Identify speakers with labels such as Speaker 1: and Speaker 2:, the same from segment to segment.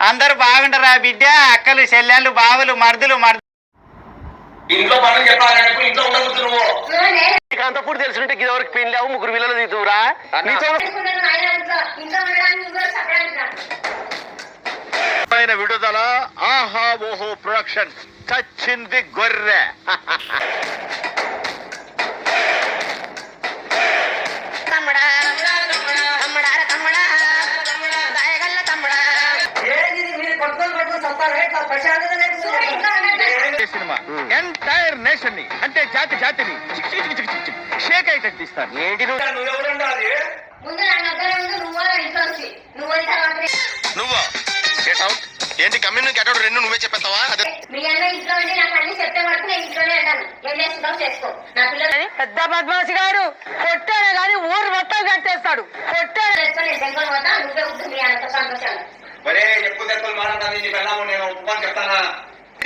Speaker 1: అందరు బాగుండరా బిడ్డ? అక్కలు చెల్లెళ్ళు బావులు మరుదులు
Speaker 2: ఇంట్లో పనులు చెప్పాలి, ఇంట్లో ఉండబుద్దు నువ్వు.
Speaker 3: అంతప్పుడు తెలుసుంటే ఇదివరకు పెళ్లి అవు ముగ్గురు పిల్లలు దిగుతురా విడుదల ఆహా ఓహో ప్రొడక్షన్స్ చచ్చింది గొర్రె. సినిమా ఎంటైర్ నేషన్ ని అంటే జాతిని షేక్ అయ్యేటట్టు ఇస్తాను. ఏంటి
Speaker 2: నువ్వు గెట్ అవుట్ ఏంటి కమ్యూన్ గెట్ అవుట్ రెండు నువ్వే చెప్పేస్తావా?
Speaker 4: పెద్ద బద్మాసి గారు కొట్టాడు కానీ ఊరు మొత్తం కట్టేస్తాడు. కొట్టాడు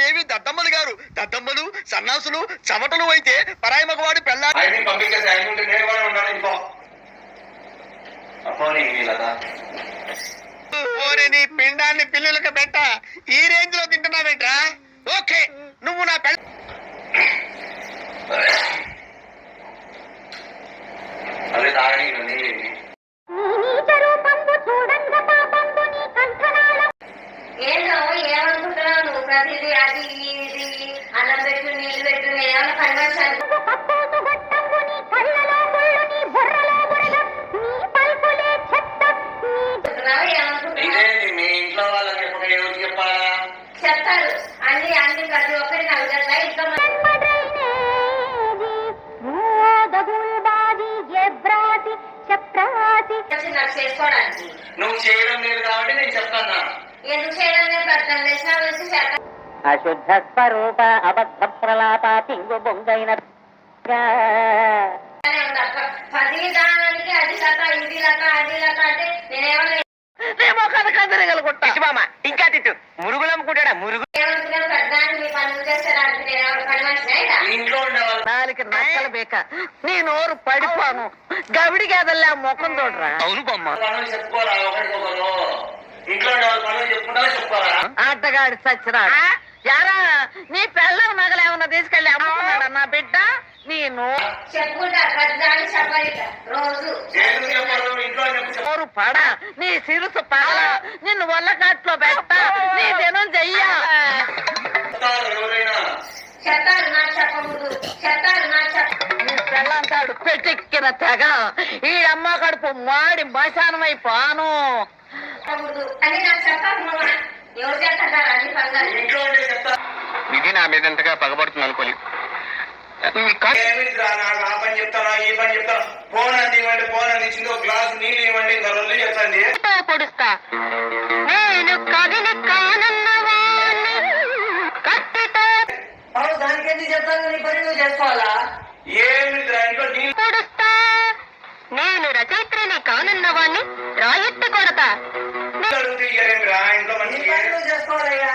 Speaker 3: ఏమి దద్దమ్మలు గారు, దద్దమ్మలు సన్నాసులు చమటలు అయితే పరాయి మగవాడు పెళ్ళ నీ పిండాన్ని పిల్లలకు పెట్ట ఈ రేంజ్ లో తింటున్నావేంట్రా? ఓకే నువ్వు నా పెళ్ళ
Speaker 2: అదే తాగని
Speaker 5: ఏమనుకుంటున్నావు నువ్వు? ప్రతిదీ అది ఇది అన్నం పెట్టు నీళ్లు పెట్టు ఏమైనా కన్వర్షన్ చెప్తారు అన్ని అన్ని ప్రతి ఒక్కరి నలుగురు ఇంట్లో నాకు చేసుకోవడానికి
Speaker 2: నువ్వు చేయడం లేదు కాబట్టి నేను చెప్తాను.
Speaker 5: ఎందుకు చేయడం లేదు?
Speaker 4: అశుద్ధ స్వరూప అబద్ధ ప్రలాప పింగు బొంగైన
Speaker 5: పది దానికి అది లత ఇది లత అది లత అంటే నేనేమన్నా
Speaker 4: ఇంకా తిట్టు మురుగులు అమ్ముకుంటాడా? మురుగు నాలుగు నక్కలు బేక నీ నోరు పడిపోను గవిడి గేదల్లా మొఖం తోడరా.
Speaker 3: అవును బొమ్మ
Speaker 4: ఆటగాడి సచ్చిరాడు యారా నీ పెళ్ళం నగలేమన్నా తీసుకెళ్ళి అమ్ముకున్నాడా నా బిడ్డ? నేను నోరు పడ నీ సిరుసు పగల నిన్ను వల్లకాట్లో పెట్ట నీ దినం చెయ్యా. నీ పెళ్ళంతాడు పెట్టెక్కిన తెగ ఈడమ్మ కడుపు మాడి మశానమై పాను.
Speaker 3: ఇది నా మీద ఎంతగా పగబడుతుంది అనుకోలేదు.
Speaker 2: పని చెప్తానా ఈ పని చెప్తాను. ఫోన్ అందివ్వండి, ఫోన్ అందించింది ఒక గ్లాసు నీళ్ళు ఇవ్వండి, ఇంకా రెండు చెప్పండి.
Speaker 4: పొడుస్తా నేను కదిలి కానన్నవాణ్ణి కట్టితో
Speaker 5: దానికి ఎందుకు చెప్తాను? నీ పని నువ్వు చేసుకోవాలా?
Speaker 2: ఏమి ఇంట్లో నీళ్ళు
Speaker 4: పొడుస్తా నేను రచయిత్రిని కానన్నవాణ్ణి రాయెత్తి కొడతా.
Speaker 2: ఇంట్లో మంచి
Speaker 5: చేసుకోవాలయ్యా.